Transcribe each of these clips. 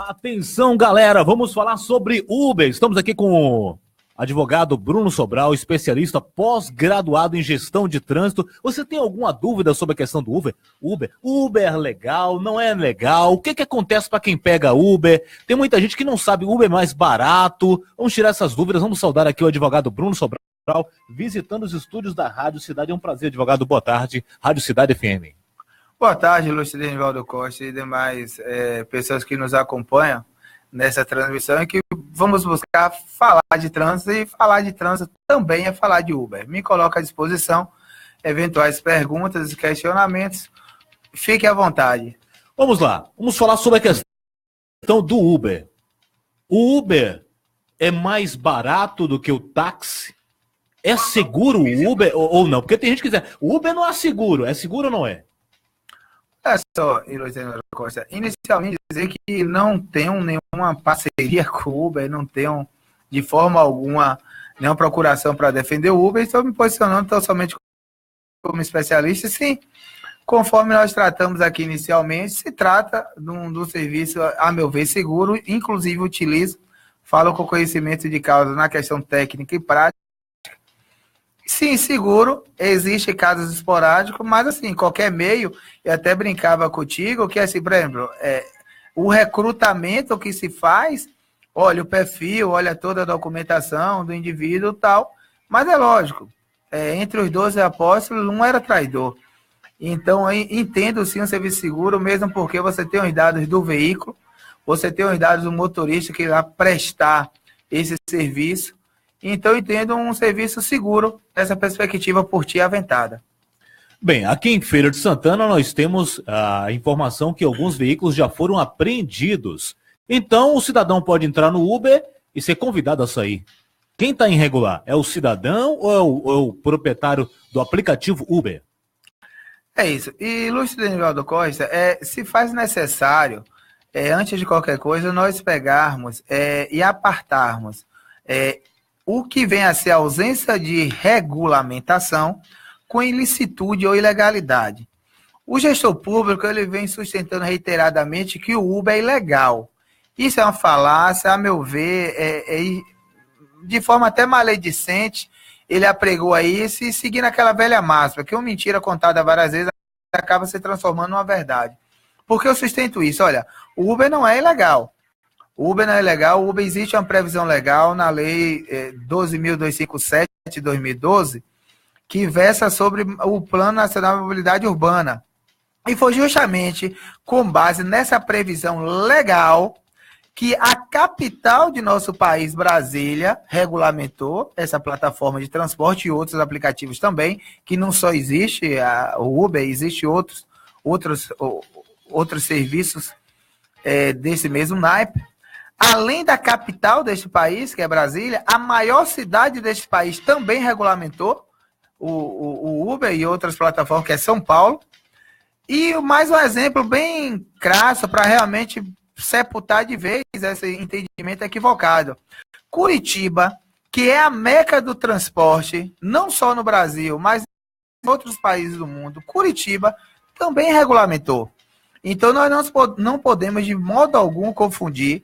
Atenção, galera, vamos falar sobre Uber. Estamos aqui com o advogado Bruno Sobral, especialista pós-graduado em gestão de trânsito. Você tem alguma dúvida sobre a questão do Uber? Uber é legal, não é legal? O que acontece para quem pega Uber? Tem muita gente que não sabe, Uber é mais barato. Vamos tirar essas dúvidas, vamos saudar aqui o advogado Bruno Sobral, visitando os estúdios da Rádio Cidade. É um prazer, advogado, boa tarde. Rádio Cidade FM. Boa tarde, Lúcio Denivaldo Costa e demais pessoas que nos acompanham nessa transmissão, e que vamos buscar falar de trânsito, e falar de trânsito também é falar de Uber. Me coloco à disposição, eventuais perguntas e questionamentos, fique à vontade. Vamos lá, vamos falar sobre a questão do Uber. O Uber é mais barato do que o táxi? É seguro o Uber ou não? Porque tem gente que diz, o Uber não é seguro ou não é? É só, Luciano Costa, inicialmente dizer que não tenho nenhuma parceria com o Uber, não tenho de forma alguma nenhuma procuração para defender o Uber, estou me posicionando tão somente como especialista. Sim, conforme nós tratamos aqui inicialmente, se trata de um serviço, a meu ver, seguro, inclusive falo com conhecimento de causa na questão técnica e prática. Sim, seguro, existe casos esporádicos, mas assim, qualquer meio, eu até brincava contigo, que assim, por exemplo, o recrutamento que se faz, olha o perfil, olha toda a documentação do indivíduo e tal, mas é lógico, entre os 12 apóstolos, um era traidor. Então, eu entendo sim um serviço seguro, mesmo porque você tem os dados do veículo, você tem os dados do motorista que irá prestar esse serviço. Então, entendo um serviço seguro, essa perspectiva por ti aventada. Bem, aqui em Feira de Santana nós temos a informação que alguns veículos já foram apreendidos. Então, o cidadão pode entrar no Uber e ser convidado a sair. Quem está irregular? É o cidadão ou é o proprietário do aplicativo Uber? É isso. E, Lúcio Denivaldo Costa, se faz necessário, antes de qualquer coisa, nós pegarmos e apartarmos o que vem a ser a ausência de regulamentação com ilicitude ou ilegalidade. O gestor público ele vem sustentando reiteradamente que o Uber é ilegal. Isso é uma falácia, a meu ver, de forma até maledicente, ele apregou aí, se seguindo aquela velha máxima, que uma mentira contada várias vezes acaba se transformando numa verdade. Por que eu sustento isso? Olha, o Uber não é ilegal. O Uber não é legal, o Uber existe uma previsão legal na lei 12.257 de 2012, que versa sobre o Plano Nacional de Mobilidade Urbana. E foi justamente com base nessa previsão legal que a capital de nosso país, Brasília, regulamentou essa plataforma de transporte e outros aplicativos também, que não só existe o Uber, existe outros serviços desse mesmo naipe. Além da capital deste país, que é Brasília, a maior cidade deste país também regulamentou o Uber e outras plataformas, que é São Paulo. E mais um exemplo bem crasso para realmente sepultar de vez esse entendimento equivocado. Curitiba, que é a meca do transporte, não só no Brasil, mas em outros países do mundo, Curitiba também regulamentou. Então, nós não podemos de modo algum confundir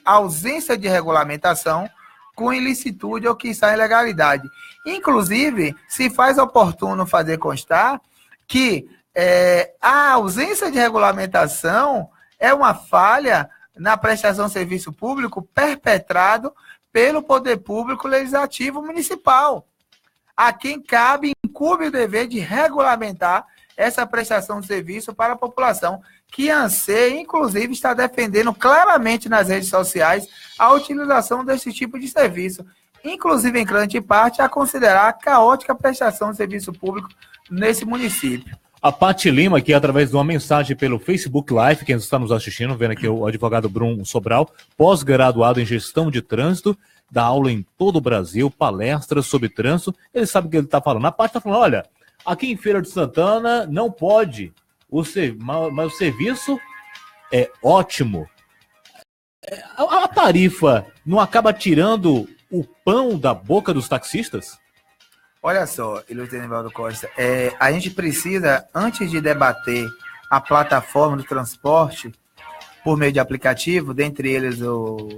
a ausência de regulamentação com ilicitude ou, quiçá, ilegalidade. Inclusive, se faz oportuno fazer constar que a ausência de regulamentação é uma falha na prestação de serviço público perpetrado pelo poder público legislativo municipal, a quem incumbe o dever de regulamentar essa prestação de serviço para a população, que anseia, inclusive, está defendendo claramente nas redes sociais a utilização desse tipo de serviço, inclusive em grande parte a considerar a caótica prestação de serviço público nesse município. A Paty Lima, aqui através de uma mensagem pelo Facebook Live, quem está nos assistindo, vendo aqui o advogado Bruno Sobral, pós-graduado em gestão de trânsito, dá aula em todo o Brasil, palestras sobre trânsito, ele sabe o que ele está falando. A Paty está falando, olha, aqui em Feira de Santana não pode, mas o serviço é ótimo. A tarifa não acaba tirando o pão da boca dos taxistas? Olha só, Ilustro Denivaldo Costa, a gente precisa, antes de debater a plataforma do transporte, por meio de aplicativo, dentre eles o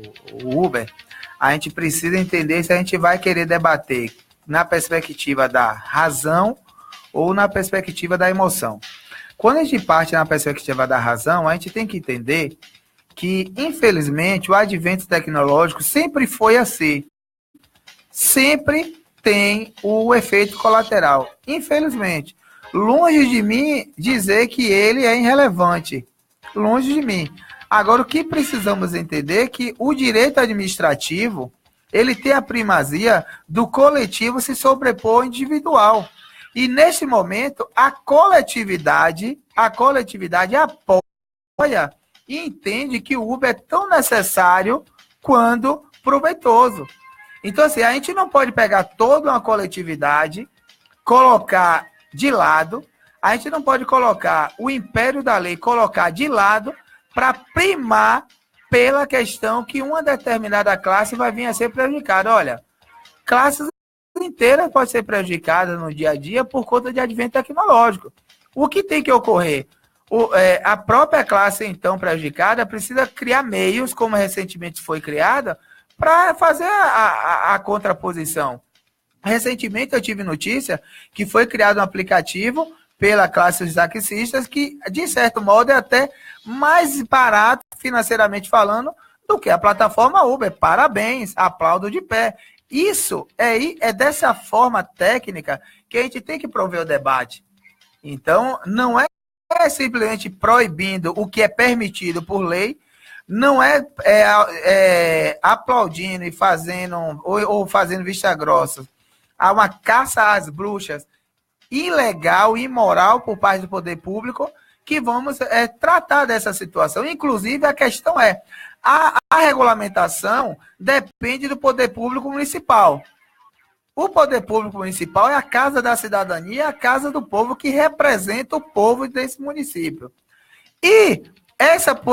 Uber, a gente precisa entender se a gente vai querer debater na perspectiva da razão ou na perspectiva da emoção. Quando a gente parte na perspectiva da razão, a gente tem que entender que, infelizmente, o advento tecnológico sempre foi assim. Sempre tem o efeito colateral. Infelizmente. Longe de mim dizer que ele é irrelevante. Longe de mim. Agora, o que precisamos entender é que o direito administrativo, ele tem a primazia do coletivo se sobrepor ao individual. E, nesse momento, a coletividade apoia e entende que o Uber é tão necessário quanto proveitoso. Então, assim, a gente não pode pegar toda uma coletividade, colocar de lado, a gente não pode colocar o império da lei, colocar de lado para primar pela questão que uma determinada classe vai vir a ser prejudicada. Olha, classes inteiras podem ser prejudicadas no dia a dia por conta de advento tecnológico. O que tem que ocorrer? A própria classe, então, prejudicada precisa criar meios, como recentemente foi criada, para fazer a contraposição. Recentemente eu tive notícia que foi criado um aplicativo pela classe dos taxistas que, de certo modo, é até mais barato, financeiramente falando, do que a plataforma Uber. Parabéns, aplaudo de pé. Isso é dessa forma técnica que a gente tem que prover o debate. Então, não é simplesmente proibindo o que é permitido por lei, não é aplaudindo e fazendo, ou fazendo vista grossa a uma caça às bruxas ilegal e imoral por parte do poder público que vamos tratar dessa situação. Inclusive, a questão a regulamentação depende do poder público municipal. O poder público municipal é a casa da cidadania, a casa do povo que representa o povo desse município. E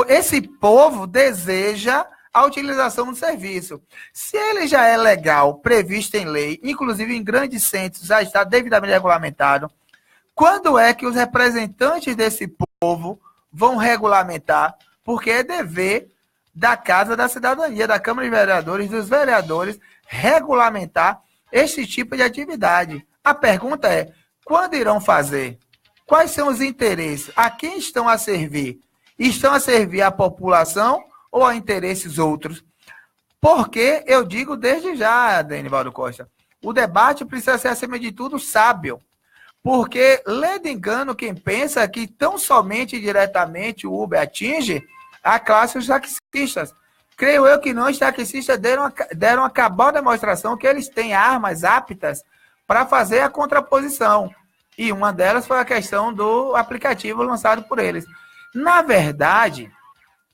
esse povo deseja a utilização do serviço. Se ele já é legal, previsto em lei, inclusive em grandes centros, já está devidamente regulamentado, quando é que os representantes desse povo vão regulamentar? Porque é dever da Casa da Cidadania, da Câmara de Vereadores, dos vereadores, regulamentar esse tipo de atividade. A pergunta é, quando irão fazer? Quais são os interesses? A quem estão a servir? Estão a servir à população ou a interesses outros? Porque eu digo desde já, Denivaldo Costa, o debate precisa ser, acima de tudo, sábio. Porque lendo engano quem pensa que tão somente diretamente o Uber atinge a classe dos taxistas. Creio eu que não, os taxistas deram a cabal demonstração que eles têm armas aptas para fazer a contraposição. E uma delas foi a questão do aplicativo lançado por eles. Na verdade,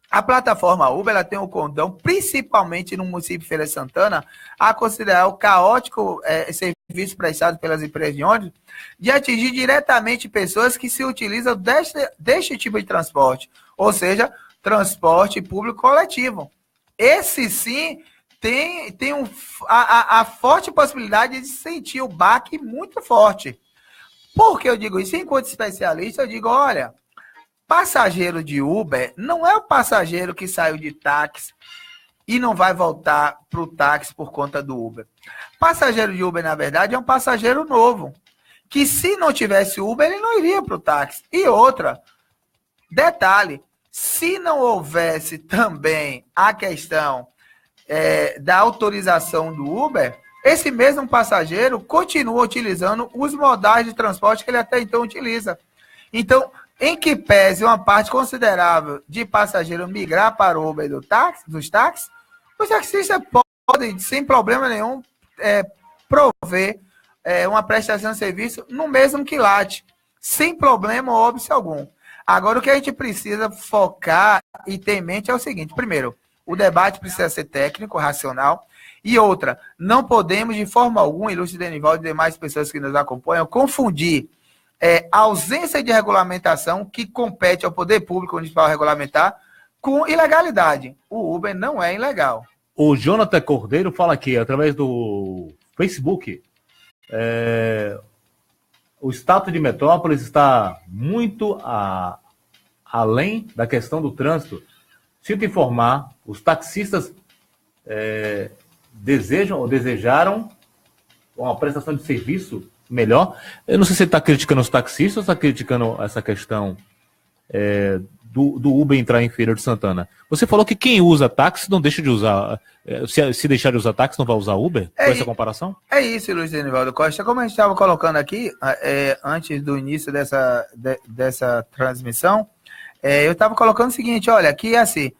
a plataforma Uber ela tem o condão, principalmente no município de Feira de Santana, a considerar o caótico serviço prestado pelas empresas de ônibus, de atingir diretamente pessoas que se utilizam deste tipo de transporte, ou seja, transporte público coletivo. Esse sim tem a forte possibilidade de sentir o baque muito forte. Por que eu digo isso? Enquanto especialista, eu digo, olha, passageiro de Uber não é o passageiro que saiu de táxi e não vai voltar para o táxi por conta do Uber. Passageiro de Uber, na verdade, é um passageiro novo, que se não tivesse Uber, ele não iria para o táxi. E outra, detalhe, se não houvesse também a questão da autorização do Uber, esse mesmo passageiro continua utilizando os modais de transporte que ele até então utiliza. Então, em que pese uma parte considerável de passageiro migrar para o Uber dos táxis, os taxistas podem, sem problema nenhum, prover uma prestação de serviço no mesmo quilate, sem problema ou óbice algum. Agora, o que a gente precisa focar e ter em mente é o seguinte. Primeiro, o debate precisa ser técnico, racional. E outra, não podemos, de forma alguma, ilustre Denivaldo e demais pessoas que nos acompanham, confundir a ausência de regulamentação que compete ao poder público municipal regulamentar com ilegalidade. O Uber não é ilegal. O Jonathan Cordeiro fala aqui, através do Facebook, o status de Metrópolis está muito além da questão do trânsito. Sinto informar, os taxistas desejam ou desejaram uma prestação de serviço melhor. Eu não sei se você está criticando os taxistas ou está criticando essa questão do Uber entrar em Feira de Santana. Você falou que quem usa táxi não deixa de usar. Se deixar de usar táxi, não vai usar Uber? Com essa comparação? É isso, Luiz Denivaldo Costa. Como a gente estava colocando aqui, antes do início dessa transmissão, eu estava colocando o seguinte, olha, que assim,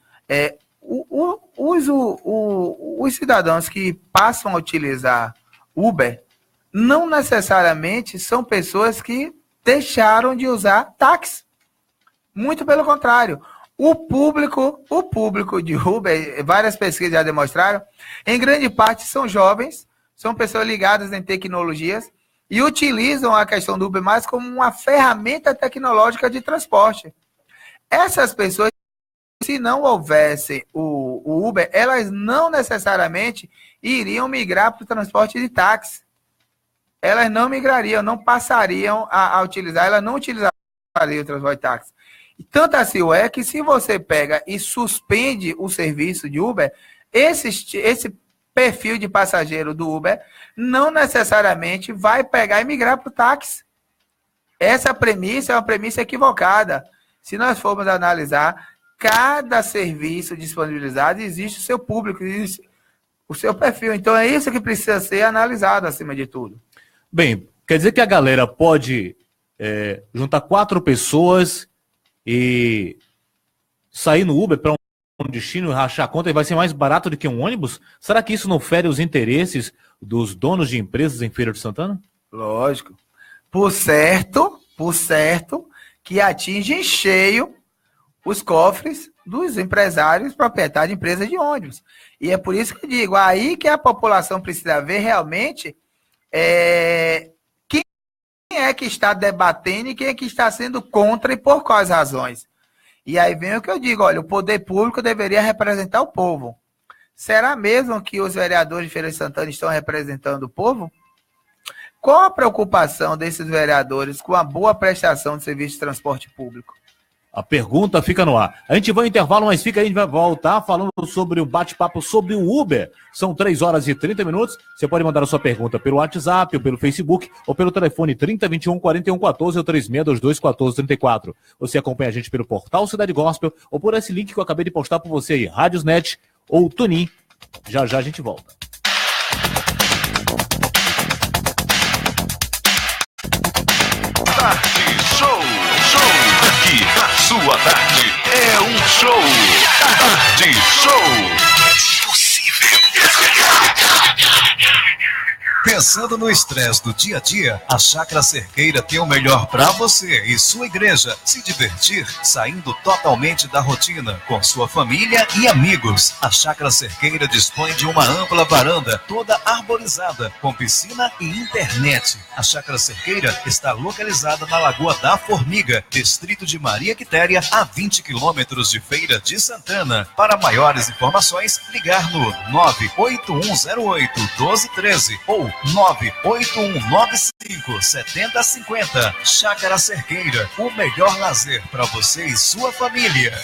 os cidadãos que passam a utilizar Uber não necessariamente são pessoas que deixaram de usar táxi. Muito pelo contrário. O público de Uber, várias pesquisas já demonstraram, em grande parte são jovens, são pessoas ligadas em tecnologias e utilizam a questão do Uber mais como uma ferramenta tecnológica de transporte. Essas pessoas, se não houvesse o Uber, elas não necessariamente iriam migrar para o transporte de táxi. Elas não migrariam, não passariam a utilizar, elas não utilizariam o transporte de táxi. E tanto assim é que se você pega e suspende o serviço de Uber, esse perfil de passageiro do Uber não necessariamente vai pegar e migrar para o táxi. Essa premissa é uma premissa equivocada. Se nós formos analisar, cada serviço disponibilizado existe o seu público, existe o seu perfil. Então é isso que precisa ser analisado acima de tudo. Bem, quer dizer que a galera pode juntar 4 pessoas e sair no Uber para um destino e rachar a conta e vai ser mais barato do que um ônibus? Será que isso não fere os interesses dos donos de empresas em Feira de Santana? Lógico. Por certo que atinge em cheio os cofres dos empresários proprietários de empresas de ônibus. E é por isso que eu digo, aí que a população precisa ver realmente quem é que está debatendo e quem é que está sendo contra e por quais razões. E aí vem o que eu digo, olha, o poder público deveria representar o povo. Será mesmo que os vereadores de Feira de Santana estão representando o povo? Qual a preocupação desses vereadores com a boa prestação de serviço de transporte público? A pergunta fica no ar. A gente vai ao intervalo, mas fica aí, a gente vai voltar falando sobre o bate-papo sobre o Uber. São 3 horas e 30 minutos. Você pode mandar a sua pergunta pelo WhatsApp, ou pelo Facebook, ou pelo telefone 3021-4114 ou 3622-1434. Você acompanha a gente pelo portal Cidade Gospel, ou por esse link que eu acabei de postar para você aí, Radiosnet ou Tunin. Já já a gente volta. Sua tarde é um show. Tarde Show. Impossível. Pensando no estresse do dia a dia, a Chácara Cerqueira tem o melhor para você e sua igreja se divertir, saindo totalmente da rotina, com sua família e amigos. A Chácara Cerqueira dispõe de uma ampla varanda, toda arborizada, com piscina e internet. A Chácara Cerqueira está localizada na Lagoa da Formiga, distrito de Maria Quitéria, a 20 quilômetros de Feira de Santana. Para maiores informações, ligar no 98108-1213 ou 98195-7050. Chácara Cerqueira, o melhor lazer para você e sua família.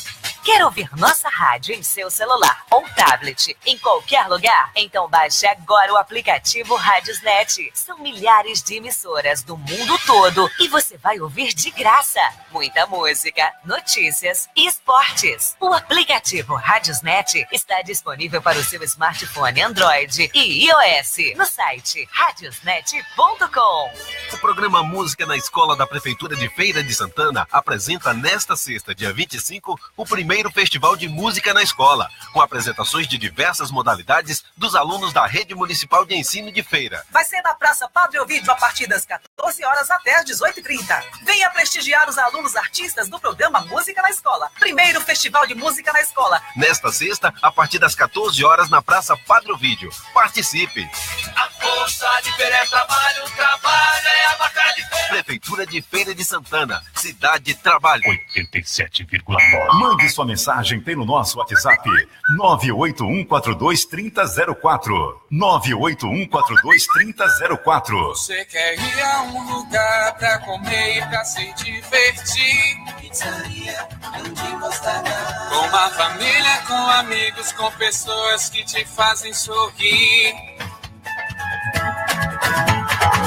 Quer ouvir nossa rádio em seu celular ou tablet, em qualquer lugar? Então baixe agora o aplicativo Radiosnet. São milhares de emissoras do mundo todo e você vai ouvir de graça muita música, notícias e esportes. O aplicativo Radiosnet está disponível para o seu smartphone Android e iOS no site radiosnet.com. O programa Música na Escola da Prefeitura de Feira de Santana apresenta nesta sexta, dia 25, o primeiro Festival de Música na Escola, com apresentações de diversas modalidades dos alunos da Rede Municipal de Ensino de Feira. Vai ser na Praça Padre Ovídio a partir das 14 horas até as 18h30. Venha prestigiar os alunos artistas do programa Música na Escola. Primeiro Festival de Música na Escola. Nesta sexta, a partir das 14 horas na Praça Padre Ovídio. Participe! A força de Feira é trabalho, trabalho é a marca de Feira. Prefeitura de Feira de Santana, Cidade Trabalho. 87,9. Mande sua mensagem pelo nosso WhatsApp 981423004. 981423004. Você quer ir a um lugar pra comer e pra se divertir? Pizzaria, onde gostará. Com a família com amigos, com pessoas que te fazem sorrir.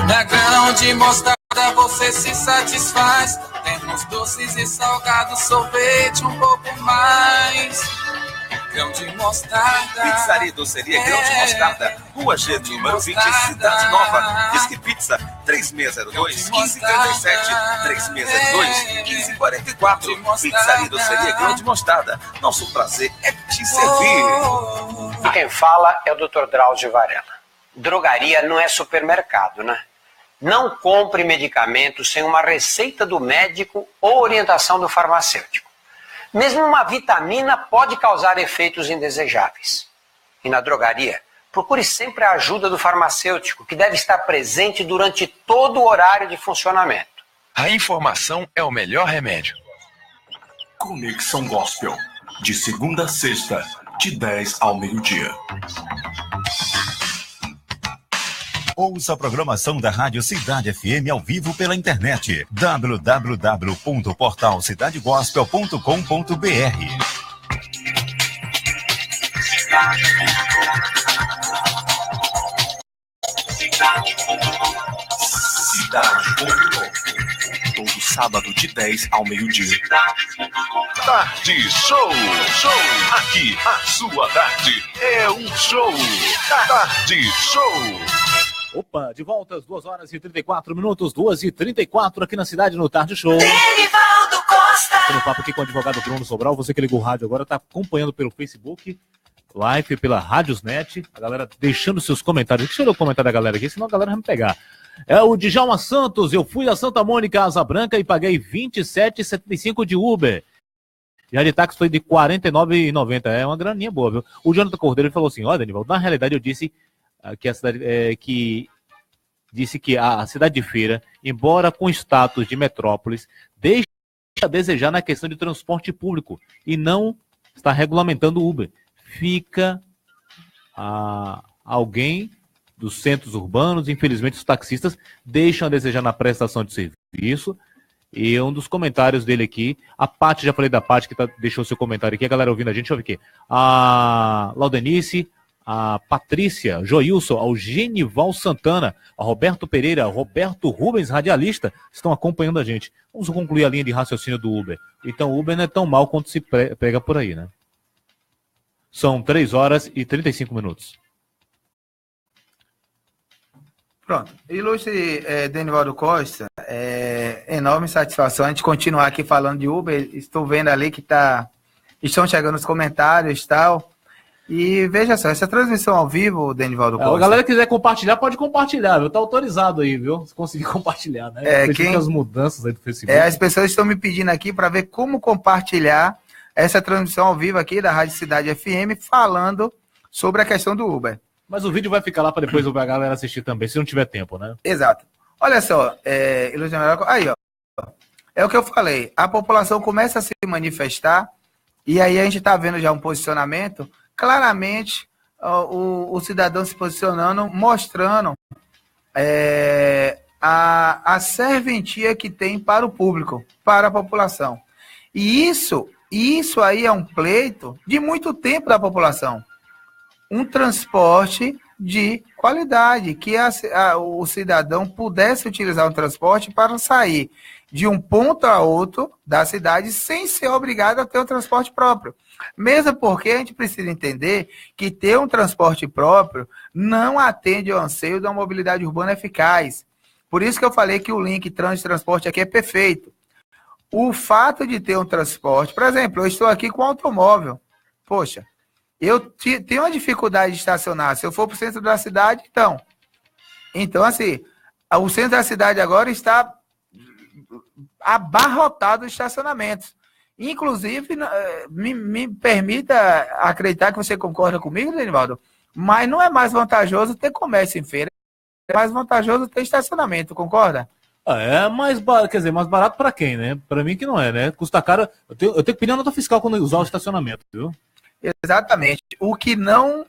Na grão de mostarda você se satisfaz. Temos doces e salgados, sorvete um pouco mais. Grão de mostarda. Pizzaria e Doceria Grão de Mostarda. Rua G, número 20, Cidade Nova. Disque Pizza 3602-1537. 3602-1544. Pizzaria e Doceria Grão de Mostarda. Nosso prazer é te servir. E quem fala é o Dr. Drauzio Varela. Drogaria não é supermercado, né? Não compre medicamentos sem uma receita do médico ou orientação do farmacêutico. Mesmo uma vitamina pode causar efeitos indesejáveis. E na drogaria, procure sempre a ajuda do farmacêutico, que deve estar presente durante todo o horário de funcionamento. A informação é o melhor remédio. Conexão Gospel, de segunda a sexta, de 10 ao meio-dia. Ouça a programação da Rádio Cidade FM ao vivo pela internet. www.portalcidadegospel.com.br. Cidade.com. Todo sábado de 10 ao meio-dia. Tarde Show. Aqui a sua tarde é um show. Tarde Show. Opa, de volta às 2h34, 2h34 aqui na cidade, no Tarde Show. Denivaldo Costa. Tô no papo aqui com o advogado Bruno Sobral. Você que ligou o rádio agora, tá acompanhando pelo Facebook Live, pela Radiosnet. A galera deixando seus comentários. Deixa eu ler o comentário da galera aqui, senão a galera vai me pegar. É o Djalma Santos. Eu fui a Santa Mônica, Asa Branca, e paguei R$ 27,75 de Uber. Já de táxi foi de R$ 49,90. É uma graninha boa, viu? O Jonathan Cordeiro falou assim: olha, Denivaldo, na realidade eu disse que a cidade disse que a cidade de Feira, embora com status de metrópolis, deixa a desejar na questão de transporte público e não está regulamentando o Uber. Fica alguém dos centros urbanos, infelizmente os taxistas deixam a desejar na prestação de serviço. E um dos comentários dele aqui, a Paty, já falei da Paty que deixou seu comentário aqui, a galera ouvindo a gente, deixa eu ver aqui. A Laudenice, a Patrícia, Joilson, ao Genival Santana, a Roberto Pereira, Roberto Rubens, radialista, estão acompanhando a gente. Vamos concluir a linha de raciocínio do Uber. Então o Uber não é tão mal quanto se prega por aí, né? São 3h35. Pronto. Ilustre Denivaldo Costa, enorme satisfação a gente continuar aqui falando de Uber. Estou vendo ali que estão chegando os comentários e tal. E veja só, essa transmissão ao vivo, Denivaldo Costa. A galera que quiser compartilhar, pode compartilhar, viu? Tá autorizado aí, viu? Se conseguir compartilhar, né? As mudanças aí do Facebook. As pessoas estão me pedindo aqui para ver como compartilhar essa transmissão ao vivo aqui da Rádio Cidade FM, falando sobre a questão do Uber. Mas o vídeo vai ficar lá para depois a galera assistir também, se não tiver tempo, né? Exato. Olha só, aí, ó. É o que eu falei. A população começa a se manifestar e aí a gente está vendo já um posicionamento. Claramente, o cidadão se posicionando, mostrando a serventia que tem para o público, para a população. E isso aí é um pleito de muito tempo da população. Um transporte de qualidade, que o cidadão pudesse utilizar o transporte para sair de um ponto a outro da cidade sem ser obrigado a ter um transporte próprio. Mesmo porque a gente precisa entender que ter um transporte próprio não atende ao anseio de uma mobilidade urbana eficaz. Por isso que eu falei que o link trânsito e transporte aqui é perfeito. O fato de ter um transporte, por exemplo, eu estou aqui com um automóvel. Poxa, eu tenho uma dificuldade de estacionar. Se eu for para o centro da cidade, então, assim, o centro da cidade agora está abarrotado de estacionamentos. Inclusive, me permita acreditar que você concorda comigo, Denivaldo, mas não é mais vantajoso ter comércio em feira, é mais vantajoso ter estacionamento, concorda? É mais barato, quer dizer, mais barato para quem, né? Para mim que não é, né? Custa caro. Eu tenho que pedir a nota fiscal quando usar o estacionamento, viu? Exatamente. O que não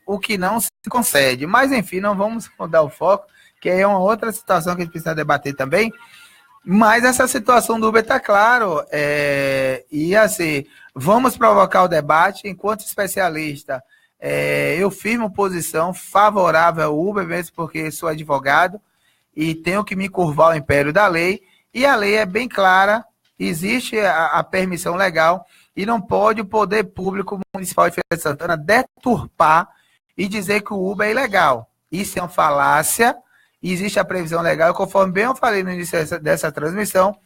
se concede. Mas, enfim, não vamos mudar o foco, que aí é uma outra situação que a gente precisa debater também. Mas essa situação do Uber está claro. E assim, vamos provocar o debate. Enquanto especialista, eu firmo posição favorável ao Uber, mesmo porque sou advogado e tenho que me curvar ao império da lei. E a lei é bem clara, existe a permissão legal e não pode o poder público municipal de Feira de Santana deturpar e dizer que o Uber é ilegal. Isso é uma falácia, existe a previsão legal, conforme bem eu falei no início dessa transmissão,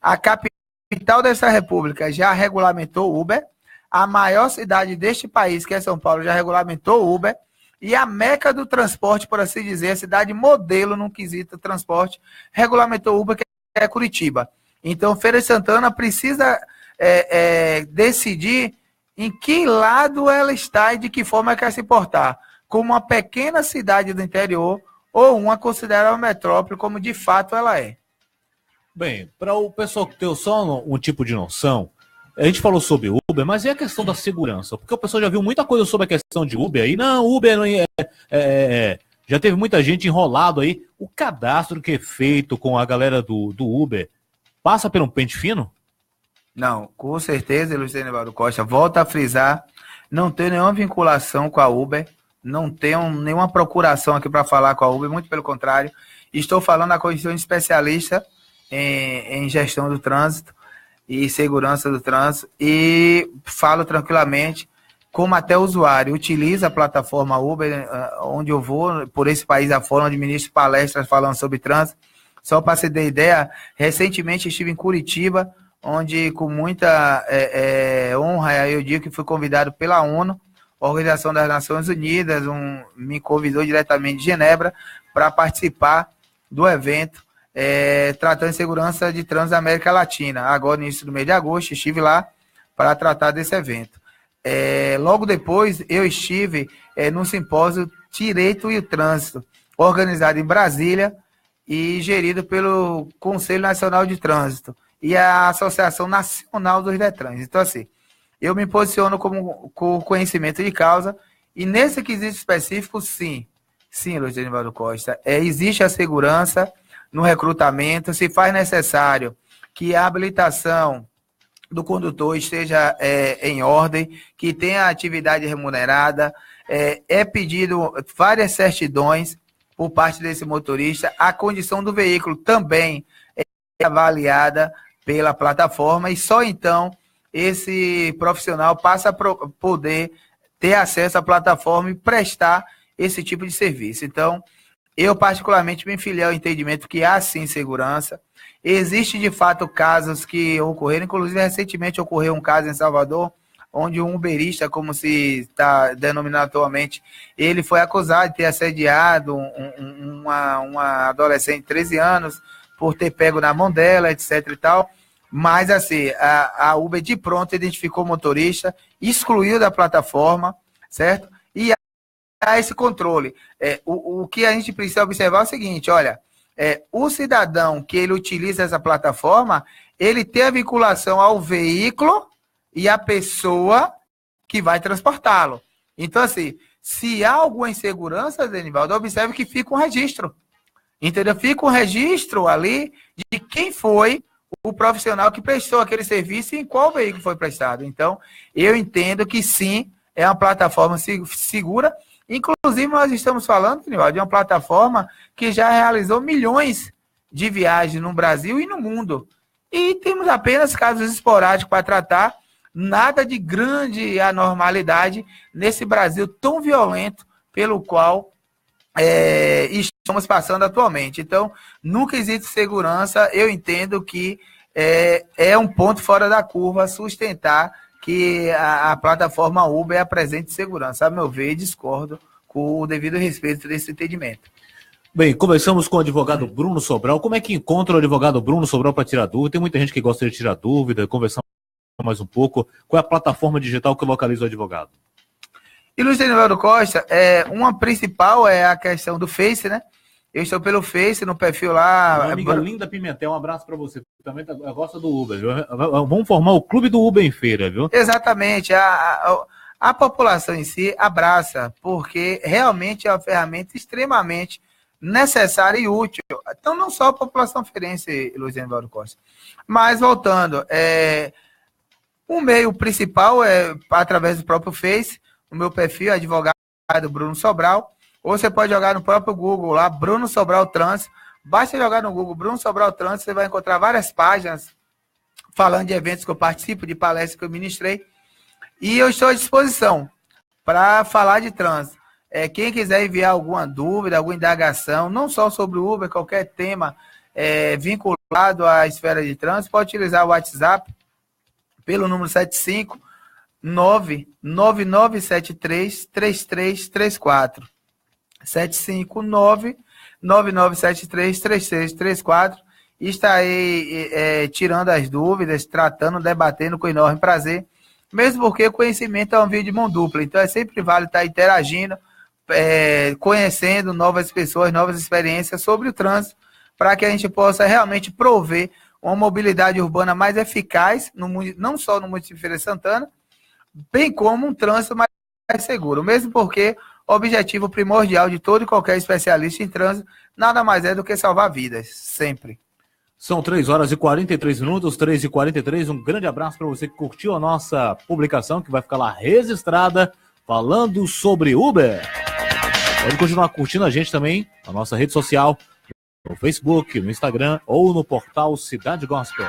a capital dessa república já regulamentou o Uber, a maior cidade deste país, que é São Paulo, já regulamentou o Uber, e a meca do transporte, por assim dizer, a cidade modelo no quesito transporte, regulamentou o Uber, que é Curitiba. Então, Feira de Santana precisa decidir em que lado ela está e de que forma quer se portar, como uma pequena cidade do interior ou uma considerada metrópole, como de fato ela é. Bem, para o pessoal que tem só um tipo de noção, a gente falou sobre Uber, mas e a questão da segurança? Porque o pessoal já viu muita coisa sobre a questão de Uber aí. Não, Uber não já teve muita gente enrolado aí. O cadastro que é feito com a galera do Uber passa por um pente fino? Não, com certeza, Luiz Enivaldo Costa, volta a frisar, não tenho nenhuma vinculação com a Uber, não tenho nenhuma procuração aqui para falar com a Uber, muito pelo contrário, estou falando da condição de especialista em gestão do trânsito e segurança do trânsito e falo tranquilamente como até o usuário utiliza a plataforma Uber, onde eu vou, por esse país afora, onde ministro palestras falando sobre trânsito. Só para você ter ideia, recentemente estive em Curitiba, onde com muita honra, eu digo que fui convidado pela ONU, Organização das Nações Unidas, me convidou diretamente de Genebra para participar do evento tratando de segurança de trânsito da América Latina. Agora, no início do mês de agosto, estive lá para tratar desse evento. Logo depois, eu estive no simpósio Direito e o Trânsito, organizado em Brasília e gerido pelo Conselho Nacional de Trânsito e a Associação Nacional dos Detrans. Então, assim, eu me posiciono com conhecimento de causa e nesse quesito específico, sim, Luiz Enivaldo Costa, existe a segurança no recrutamento, se faz necessário que a habilitação do condutor esteja em ordem, que tenha atividade remunerada, é pedido várias certidões por parte desse motorista, a condição do veículo também é avaliada pela plataforma e só então esse profissional passa a poder ter acesso à plataforma e prestar esse tipo de serviço. Então, eu particularmente me filiei ao entendimento que há sim segurança. Existe de fato casos que ocorreram, inclusive recentemente ocorreu um caso em Salvador, onde um uberista, como se está denominado atualmente, ele foi acusado de ter assediado uma adolescente de 13 anos por ter pego na mão dela, etc e tal. Mas assim, a Uber de pronto identificou o motorista, excluiu da plataforma, certo? E há esse controle. O que a gente precisa observar é o seguinte, olha, o cidadão que ele utiliza essa plataforma, ele tem a vinculação ao veículo e à pessoa que vai transportá-lo. Então, assim, se há alguma insegurança, Zenivaldo, observe que fica um registro. Entendeu? Fica um registro ali de quem foi o profissional que prestou aquele serviço e em qual veículo foi prestado. Então, eu entendo que sim, é uma plataforma segura. Inclusive, nós estamos falando, Zenivaldo, de uma plataforma que já realizou milhões de viagens no Brasil e no mundo. E temos apenas casos esporádicos para tratar, nada de grande anormalidade nesse Brasil tão violento pelo qual estamos passando atualmente. Então, no quesito segurança, eu entendo que é um ponto fora da curva sustentar que a plataforma Uber apresente segurança. A meu ver, discordo com o devido respeito desse entendimento. Bem, conversamos com o advogado Bruno Sobral. Como é que encontra o advogado Bruno Sobral para tirar dúvida? Tem muita gente que gosta de tirar dúvida, conversar mais um pouco. Qual é a plataforma digital que localiza o advogado? E Luiz Enivaldo Costa, uma principal é a questão do Face, né? Eu estou pelo Face, no perfil lá. Minha amiga Linda Pimentel, um abraço para você. Também gosta do Uber, viu? Vamos formar o clube do Uber em feira, viu? Exatamente. A população em si abraça, porque realmente é uma ferramenta extremamente necessária e útil. Então, não só a população feirense, Luiz Enivaldo Costa. Mas, voltando, O meio principal é através do próprio Face, o meu perfil, advogado Bruno Sobral, ou você pode jogar no próprio Google lá, Bruno Sobral Trans. Basta jogar no Google Bruno Sobral Trans, você vai encontrar várias páginas falando de eventos que eu participo, de palestras que eu ministrei. E eu estou à disposição para falar de trans. Quem quiser enviar alguma dúvida, alguma indagação, não só sobre o Uber, qualquer tema vinculado à esfera de trans, pode utilizar o WhatsApp pelo número 759-9973-3334. 759-9973-3334. E estarei tirando as dúvidas, tratando, debatendo com enorme prazer, mesmo porque conhecimento é um vídeo de mão dupla, então é sempre válido estar interagindo, conhecendo novas pessoas, novas experiências sobre o trânsito, para que a gente possa realmente prover uma mobilidade urbana mais eficaz, não só no município de Feira de Santana, bem como um trânsito mais seguro, mesmo porque o objetivo primordial de todo e qualquer especialista em trânsito nada mais é do que salvar vidas, sempre. São 3h43, 3h43. Um grande abraço para você que curtiu a nossa publicação, que vai ficar lá registrada, falando sobre Uber. Pode continuar curtindo a gente também na nossa rede social, no Facebook, no Instagram ou no portal Cidade Gospel.